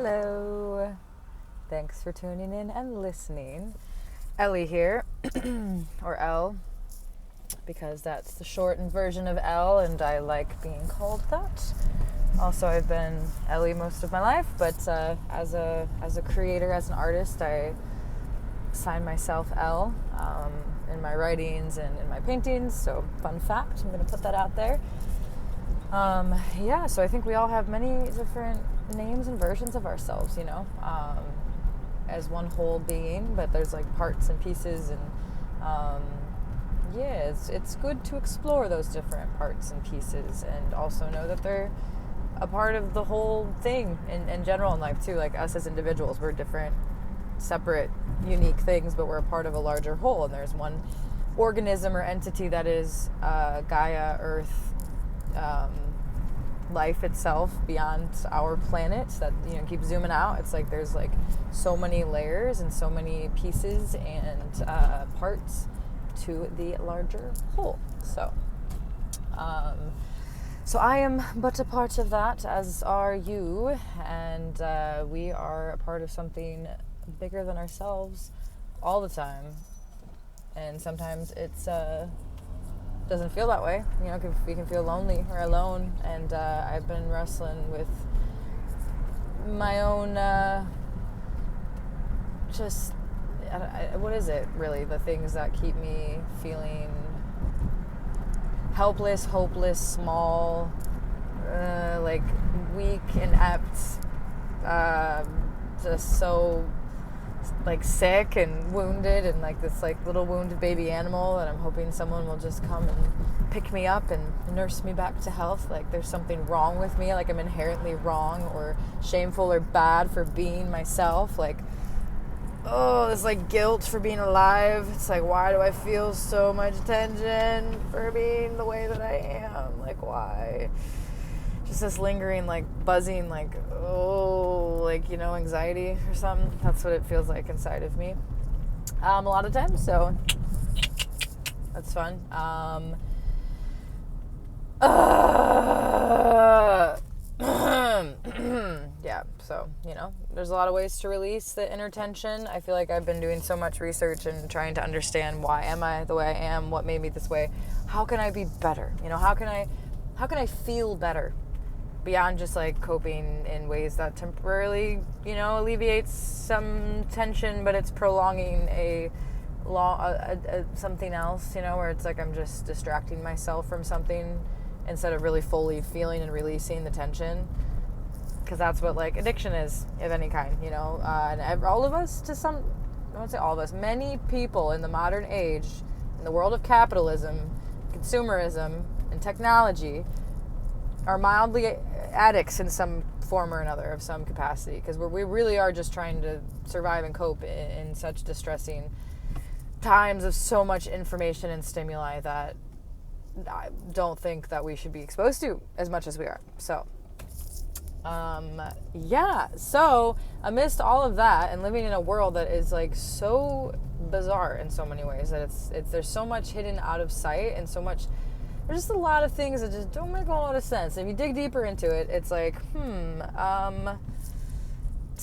Hello. Thanks for tuning in and listening. Ellie here, or Elle, because that's the shortened version of Elle, and I like being called that. Also, I've been Ellie most of my life, but as a creator, as an artist, I sign myself Elle in my writings and in my paintings. So, fun fact, I'm going to put that out there. So I think we all have many different names and versions of ourselves, as one whole being, but there's like parts and pieces, and it's good to explore those different parts and pieces, and also know that they're a part of the whole thing in general in life too. Like us as individuals, we're different, separate, unique things, but we're a part of a larger whole, and there's one organism or entity that is Gaia, Earth, life itself beyond our planet that keeps zooming out. It's like there's like so many layers and so many pieces and parts to the larger whole. So I am but a part of that, as are you, and we are a part of something bigger than ourselves all the time. And sometimes it's doesn't feel that way. We can feel lonely or alone, and I've been wrestling with my own what is it really, the things that keep me feeling helpless, hopeless, small, like weak, inept, just so like sick and wounded, and like this like little wounded baby animal, and I'm hoping someone will just come and pick me up and nurse me back to health. Like there's something wrong with me, like I'm inherently wrong or shameful or bad for being myself. Like, oh, this like guilt for being alive. It's like, why do I feel so much tension for being the way that I am? Like, why? Just this lingering, like, buzzing, like, anxiety or something. That's what it feels like inside of me a lot of times, so that's fun. Yeah, so, there's a lot of ways to release the inner tension. I feel like I've been doing so much research and trying to understand, why am I the way I am? What made me this way? How can I be better? How can I feel better? Beyond just like coping in ways that temporarily, alleviates some tension, but it's prolonging something else, where it's like I'm just distracting myself from something instead of really fully feeling and releasing the tension. Because that's what like addiction is, of any kind, and all of us I won't say all of us, many people in the modern age, in the world of capitalism, consumerism, and technology, are mildly addicts in some form or another, of some capacity, because we really are just trying to survive and cope in such distressing times of so much information and stimuli that I don't think that we should be exposed to as much as we are. So so amidst all of that, and living in a world that is like so bizarre in so many ways, that it's there's so much hidden out of sight, and so much, there's just a lot of things that just don't make a lot of sense. If you dig deeper into it, it's like, this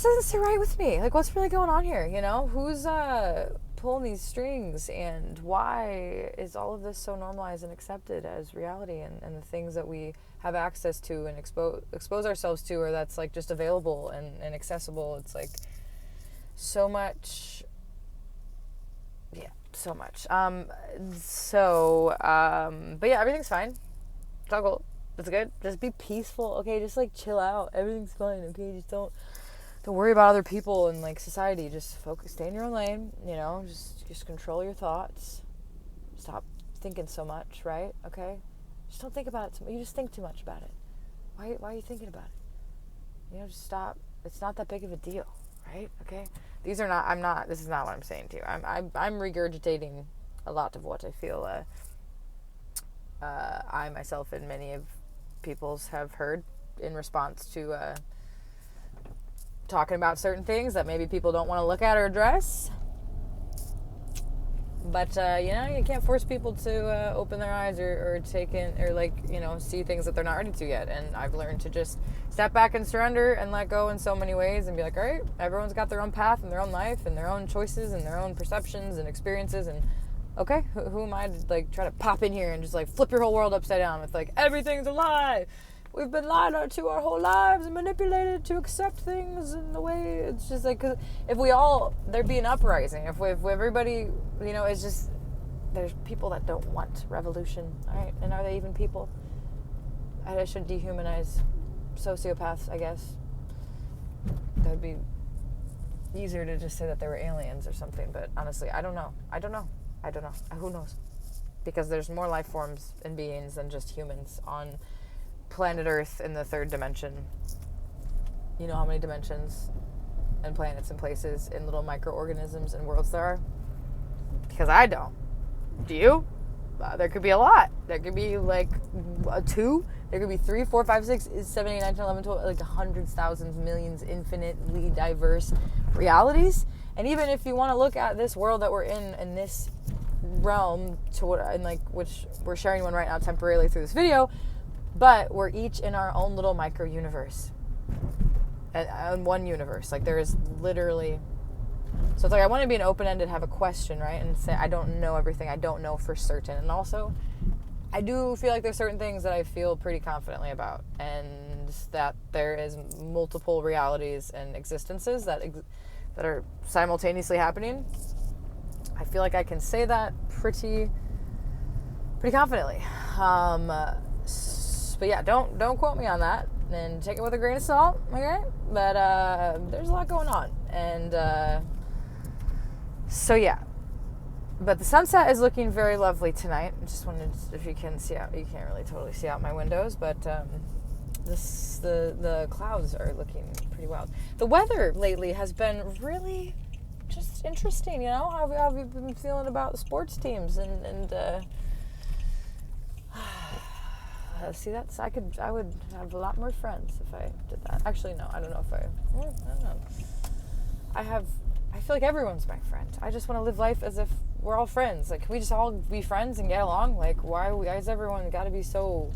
doesn't sit right with me. Like, what's really going on here? Who's pulling these strings, and why is all of this so normalized and accepted as reality, and the things that we have access to and expose ourselves to, or that's like just available and accessible. It's like so much. Yeah, so much. But yeah, everything's fine. It's all cool. It's good. Just be peaceful. Okay, just like chill out. Everything's fine. Okay, just don't worry about other people and like society. Just focus, stay in your own lane. Just control your thoughts. Stop thinking so much, right? Okay, just don't think about it. You just think too much about it. Why are you thinking about it? Just stop. It's not that big of a deal, right? Okay. This is not what I'm saying to you. I'm regurgitating a lot of what I feel I myself and many of people's have heard in response to talking about certain things that maybe people don't want to look at or address. But you can't force people to open their eyes or take in or see things that they're not ready to yet. And I've learned to just step back and surrender and let go in so many ways and be like, all right, everyone's got their own path and their own life and their own choices and their own perceptions and experiences. And okay, who am I to try to pop in here and just flip your whole world upside down with everything's a lie. We've been lied to our whole lives and manipulated to accept things in the way. It's just cause if there'd be an uprising. If everybody, it's just, there's people that don't want revolution. All right. And are they even people? I should dehumanize sociopaths, I guess. That'd be easier to just say that they were aliens or something. But honestly, I don't know. Who knows? Because there's more life forms and beings than just humans on planet Earth in the third dimension. You know how many dimensions and planets and places and little microorganisms and worlds there are? Because I don't. Do you? There could be a lot. There could be a 2. There could be 3, 4, 5, 6, 7, 8, 9, 10, 11, 12, hundreds, thousands, millions, infinitely diverse realities. And even if you want to look at this world that we're in this realm which we're sharing one right now temporarily through this video, but we're each in our own little micro universe, and one universe. There is literally. So it's I want to be an open-ended, have a question, right, and say I don't know everything. I don't know for certain, and also I do feel there's certain things that I feel pretty confidently about, and that there is multiple realities and existences that are simultaneously happening. I feel I can say that pretty confidently. But yeah, don't quote me on that, and take it with a grain of salt, okay? But there's a lot going on, and so yeah. But the sunset is looking very lovely tonight. I just wanted, if you can see out, you can't really totally see out my windows, but the clouds are looking pretty wild. The weather lately has been really just interesting. How have you been feeling about the sports teams and see, I would have a lot more friends if I did that. Actually, no, I don't know if I don't know. I feel everyone's my friend. I just want to live life as if we're all friends. Can we just all be friends and get along? Why is everyone got to be so,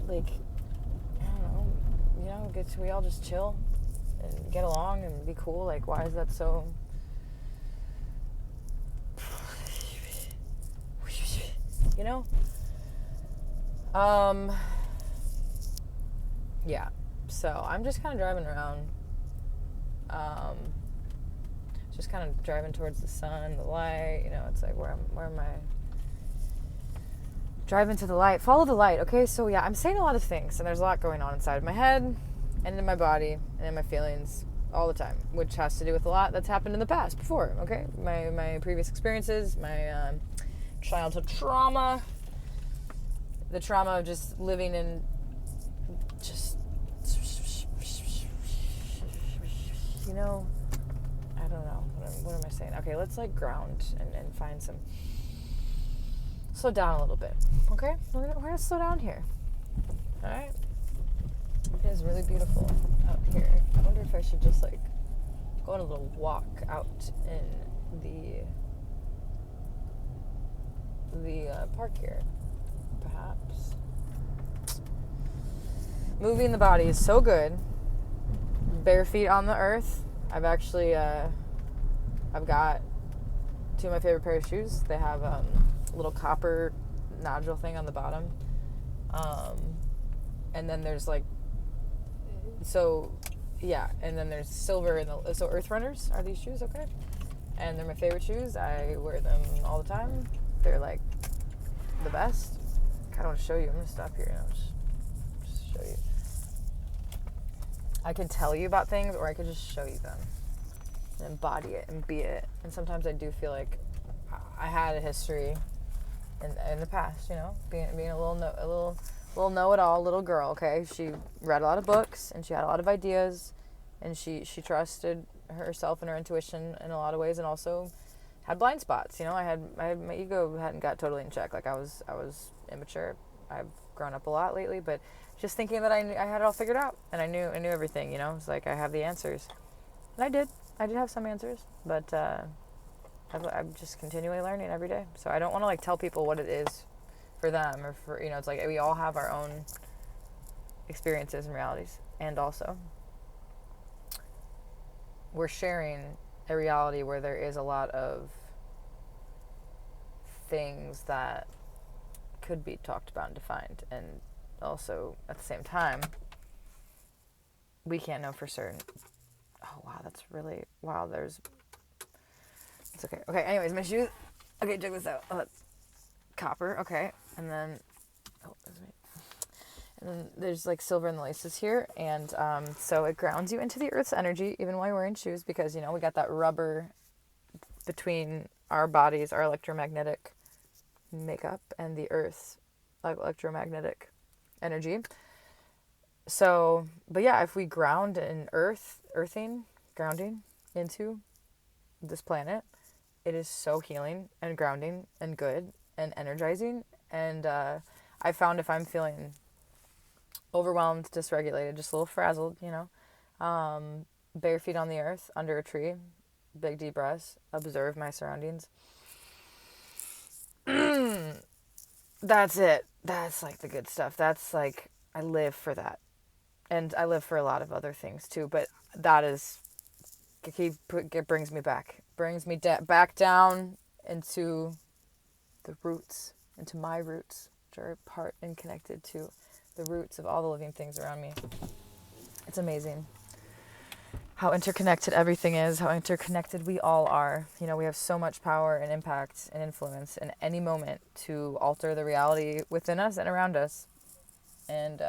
I don't know, we all just chill and get along and be cool? Why is that so? Yeah, so I'm just kind of driving around, just kind of driving towards the sun, the light, it's where am I? Driving to the light, follow the light. Okay, so yeah, I'm saying a lot of things, and there's a lot going on inside of my head, and in my body, and in my feelings all the time, which has to do with a lot that's happened in the past before, okay? My previous experiences, my childhood trauma, the trauma of just living in just, I don't know. What am I saying? Okay, let's ground and find some, slow down a little bit. Okay? We're gonna slow down here. All right? It is really beautiful out here. I wonder if I should just go on a little walk out in the park here, perhaps. Moving the body is so good. Bare feet on the earth. I've actually I've got 2 of my favorite pair of shoes. They have a little copper nodule thing on the bottom, and then there's and then there's silver in the, so Earth Runners are these shoes, okay? And they're my favorite shoes. I wear them all the time. They're the best. I kind of want to show you. I'm gonna stop here and just show you. I can tell you about things, or I could just show you them and embody it and be it. And sometimes I do feel I had a history in the past, being a little know-it-all little girl. Okay, she read a lot of books and she had a lot of ideas, and she trusted herself and her intuition in a lot of ways, and also had blind spots. I had my ego hadn't got totally in check. I was immature. I've grown up a lot lately, but just thinking that I had it all figured out, and I knew everything. It's I have the answers, and I did have some answers, but I'm just continually learning every day. So I don't want to like tell people what it is for them or for, you know, it's like we all have our own experiences and realities. And also, we're sharing a reality where there is a lot of things that could be talked about and defined. And also, at the same time, we can't know for certain. Oh, wow, that's really, wow, it's okay. Okay, anyways, my shoes. Okay, check this out. Oh, that's copper. Okay, and then, oh, that's me. And then there's like silver in the laces here, and so it grounds you into the earth's energy even while you're wearing shoes, because you know we got that rubber between our bodies, our electromagnetic makeup, and the earth's electromagnetic energy. So, but yeah, if we ground in grounding into this planet, it is so healing and grounding and good and energizing. And I found if I'm feeling overwhelmed, dysregulated, just a little frazzled, you know, bare feet on the earth, under a tree, big deep breaths, observe my surroundings. That's it. That's like the good stuff. That's like, I live for that. And I live for a lot of other things too, but that is, it brings me back. Brings me back down into the roots, into my roots, which are part and connected to the roots of all the living things around me. It's amazing how interconnected everything is, how interconnected we all are. You know, we have so much power and impact and influence in any moment to alter the reality within us and around us. And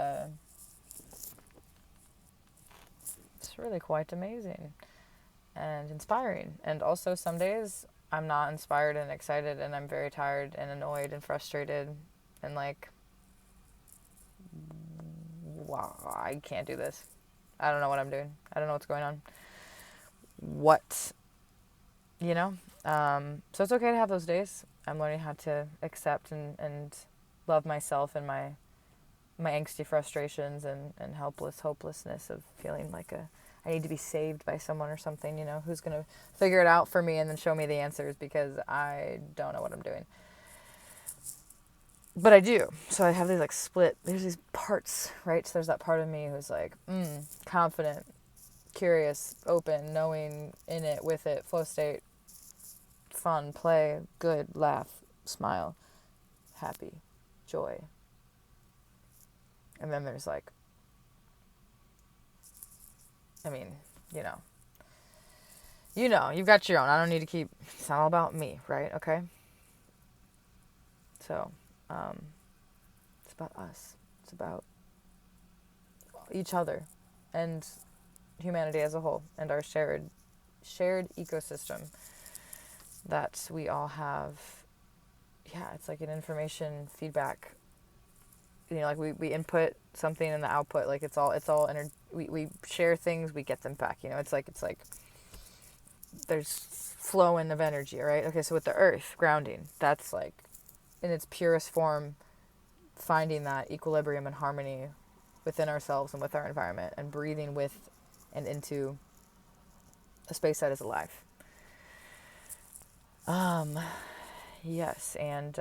it's really quite amazing and inspiring. And also some days I'm not inspired and excited, and I'm very tired and annoyed and frustrated and like, wow, I can't do this. I don't know what I'm doing. I don't know what's going on. You know? So it's okay to have those days. I'm learning how to accept and love myself and my angsty frustrations and hopelessness of feeling like I need to be saved by someone or something, you know, who's going to figure it out for me and then show me the answers, because I don't know what I'm doing. But I do. So I have these like there's these parts, right? So there's that part of me who's like, confident, curious, open, knowing, in it, with it, flow state, fun, play, good, laugh, smile, happy, joy. And then there's like, I mean, you've got your own. I don't need to keep, it's not all about me, right? Okay? So, it's about us. It's about each other and humanity as a whole, and our shared ecosystem that we all have. Yeah, it's like an information feedback. You know, like we input something in the output, like it's all we share things, we get them back, you know. It's like there's flowing of energy, right? Okay, so with the earth grounding, that's like in its purest form, finding that equilibrium and harmony within ourselves and with our environment, and breathing with and into a space that is alive. Yes, and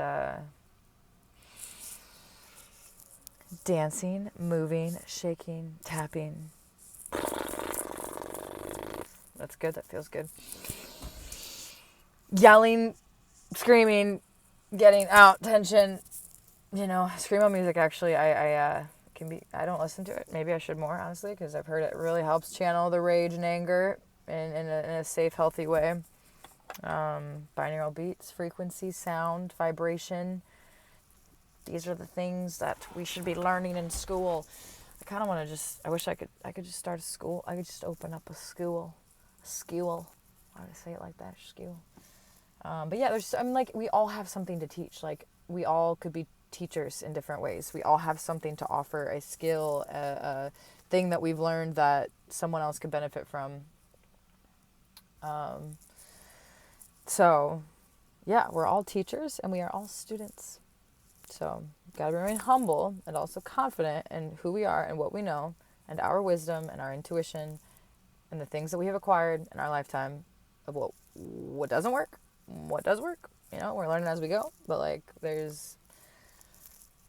dancing, moving, shaking, tapping. That's good. That feels good. Yelling, screaming, getting out tension. You know, screamo music. Actually, I don't listen to it. Maybe I should more, honestly, because I've heard it really helps channel the rage and anger in a safe, healthy way. Binaural beats, frequency, sound, vibration. These are the things that we should be learning in school. I kind of want to I wish I could just start a school. I could just open up a school. Why would I say it like that? School. But yeah, we all have something to teach. Like, we all could be teachers in different ways. We all have something to offer, a skill, a thing that we've learned that someone else could benefit from. So, yeah, we're all teachers and we are all students. So, gotta remain humble and also confident in who we are and what we know, and our wisdom and our intuition and the things that we have acquired in our lifetime of what doesn't work what does work. We're learning as we go, but like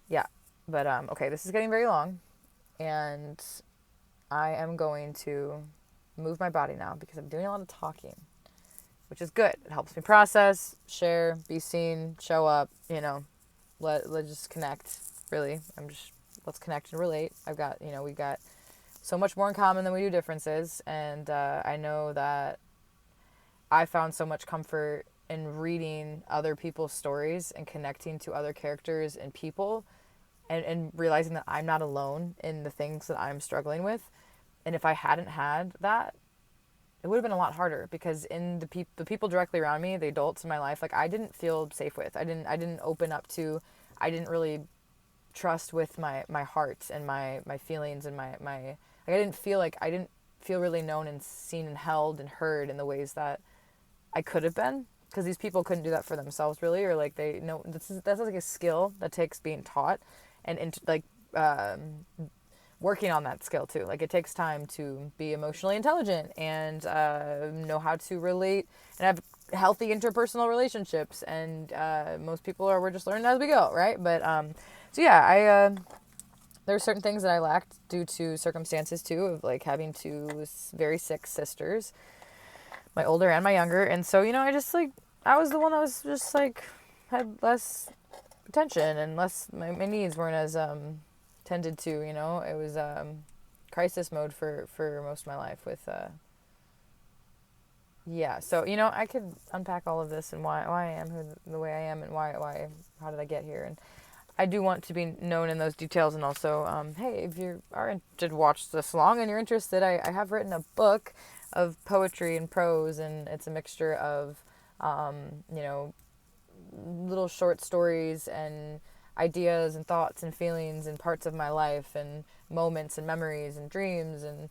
yeah. But okay, this is getting very long, and I am going to move my body now because I'm doing a lot of talking, which is good. It helps me process, share, be seen, show up, let's just connect. Really, let's connect and relate. We got so much more in common than we do differences, and I know that I found so much comfort in reading other people's stories and connecting to other characters and people, and realizing that I'm not alone in the things that I'm struggling with. And if I hadn't had that, it would have been a lot harder, because in the people directly around me, the adults in my life, like, I didn't feel safe with. I didn't open up to. I didn't really trust with my heart and my feelings and my like, I didn't feel really known and seen and held and heard in the ways that I could have been, because these people couldn't do that for themselves, really, or like they know that's like a skill that takes being taught, and like working on that skill too. Like, it takes time to be emotionally intelligent and know how to relate and have healthy interpersonal relationships. And most people we're just learning as we go, right? But so yeah, there were certain things that I lacked due to circumstances too, of like having two very sick sisters, my older and my younger. And so, I was the one that was just like, had less attention and less, my needs weren't as tended to. It was crisis mode for most of my life with yeah. So, I could unpack all of this and why I am the way I am, and how did I get here. And I do want to be known in those details. And also, hey, if you are interested to watch this long and you're interested, I have written a book of poetry and prose, and it's a mixture of little short stories and ideas and thoughts and feelings and parts of my life and moments and memories and dreams, and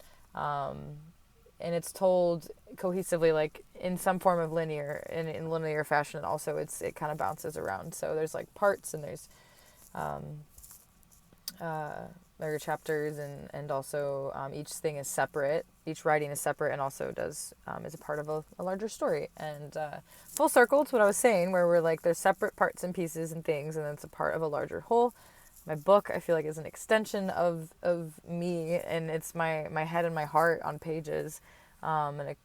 it's told cohesively, like in some form of in linear fashion. And also it kind of bounces around, so there's like parts, and there's there are chapters, and also each thing is separate. Each writing is separate, and also is a part of a larger story. And full circle to what I was saying, where we're like, there's separate parts and pieces and things, and then it's a part of a larger whole. My book, I feel like, is an extension of me, and it's my head and my heart on pages, an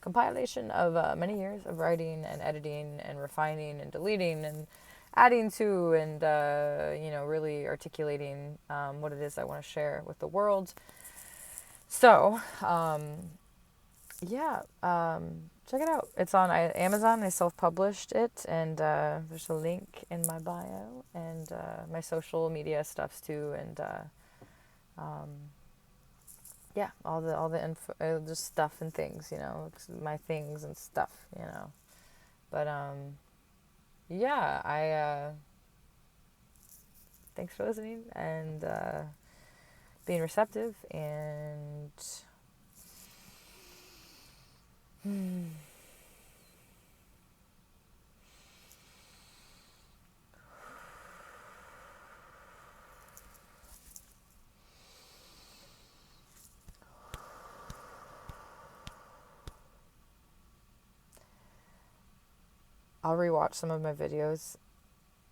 compilation of many years of writing and editing and refining and deleting and adding to, and really articulating what it is I want to share with the world. So yeah, check it out. It's on Amazon. I self-published it, and there's a link in my bio, and my social media stuffs too, and yeah, all the info, just stuff and things, my things and stuff, But yeah, I thanks for listening and being receptive, and I'll rewatch some of my videos.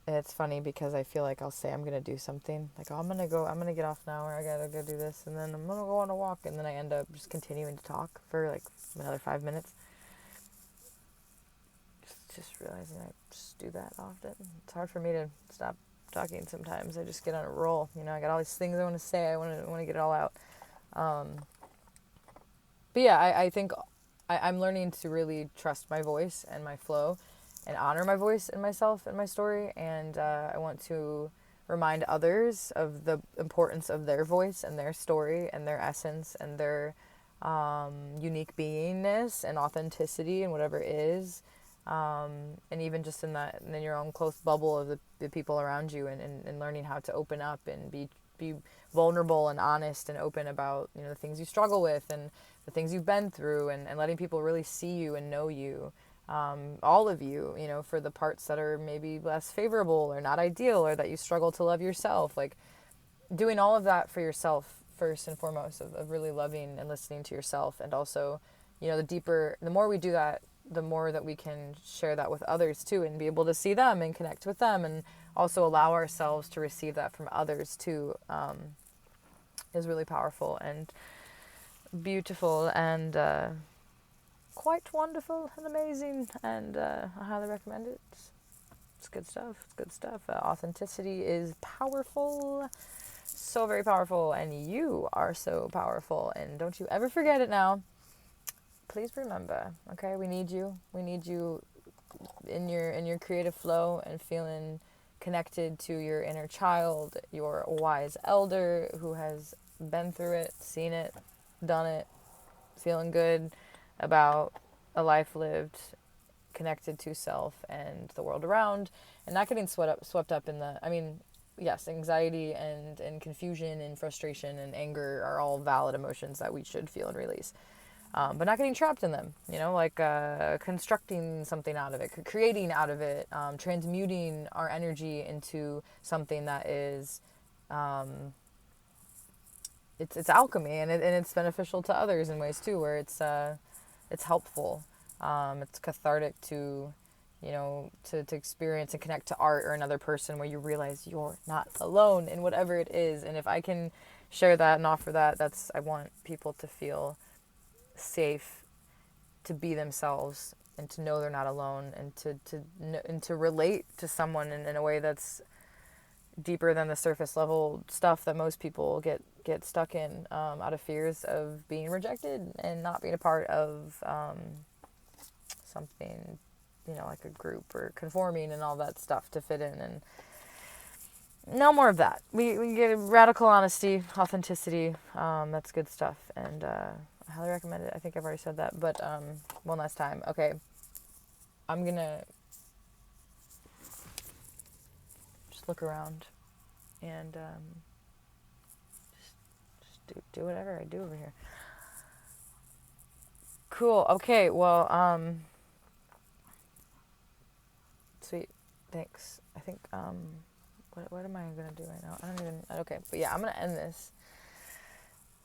It's funny because I feel like I'll say I'm gonna do something, like, oh, I'm gonna get off now, or I gotta go do this, and then I'm gonna go on a walk, and then I end up just continuing to talk for like another 5 minutes. Just realizing I just do that often. It's hard for me to stop talking sometimes. I just get on a roll. I got all these things I want to say. I want to get it all out. But yeah, I think I'm learning to really trust my voice and my flow, and honor my voice and myself and my story. And I want to remind others of the importance of their voice and their story and their essence and their unique beingness and authenticity and whatever it is. And even just in your own close bubble of the people around you, and learning how to open up and be vulnerable and honest and open about, the things you struggle with and the things you've been through, and letting people really see you and know you, all of you, for the parts that are maybe less favorable or not ideal, or that you struggle to love yourself. Like, doing all of that for yourself first and foremost, of really loving and listening to yourself, and also, the more we do that, the more that we can share that with others too, and be able to see them and connect with them, and also allow ourselves to receive that from others too, is really powerful and beautiful, and quite wonderful and amazing, and I highly recommend it. It's good stuff. It's good stuff. Authenticity is powerful, so very powerful, and you are so powerful, and don't you ever forget it now. Please remember, okay? We need you. We need you in your creative flow and feeling connected to your inner child, your wise elder who has been through it, seen it, done it, feeling good about a life lived, connected to self and the world around, and not getting swept up in yes, anxiety and confusion and frustration and anger are all valid emotions that we should feel and release. But not getting trapped in them, constructing something out of it, creating out of it, transmuting our energy into something that is, it's alchemy, and it's beneficial to others in ways too, where it's helpful, it's cathartic to experience and connect to art or another person, where you realize you're not alone in whatever it is. And if I can share that and offer that, I want people to feel safe to be themselves, and to know they're not alone, and to relate to someone in a way that's deeper than the surface level stuff that most people get stuck in, out of fears of being rejected and not being a part of something, like a group, or conforming and all that stuff to fit in. And no more of that. We get radical honesty, authenticity. That's good stuff, and I highly recommend it. I think I've already said that, but one last time. Okay, I'm gonna just look around and just do whatever I do over here. Cool. Okay. Well, sweet. Thanks. I think what am I gonna do right now? I don't even. Okay, but yeah, I'm gonna end this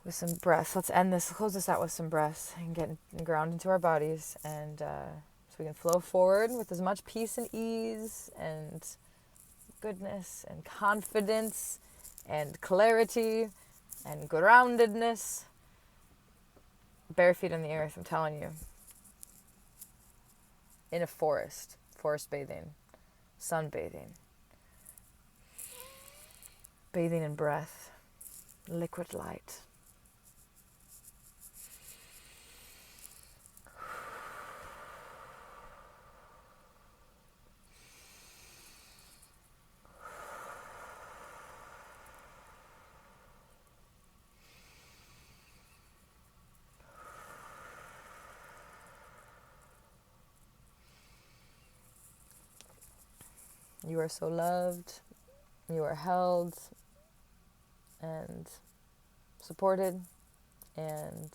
with some breaths. Let's close this out with some breaths and get ground into our bodies, and so we can flow forward with as much peace and ease and goodness and confidence and clarity and groundedness. Bare feet on the earth, I'm telling you. In a forest bathing, sunbathing, bathing in breath, liquid light. You are so loved, you are held and supported, and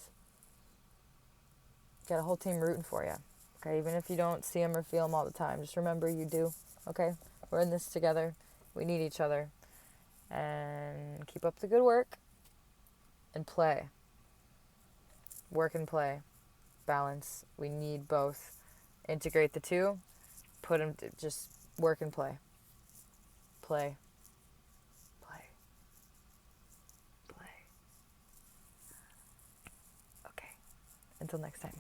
got a whole team rooting for you. Okay, even if you don't see them or feel them all the time, just remember you do. Okay, we're in this together. We need each other, and keep up the good work and play. Work and play, balance. We need both. Integrate the two. Put them. Just work and play. Play. Play. Play. Okay. Until next time.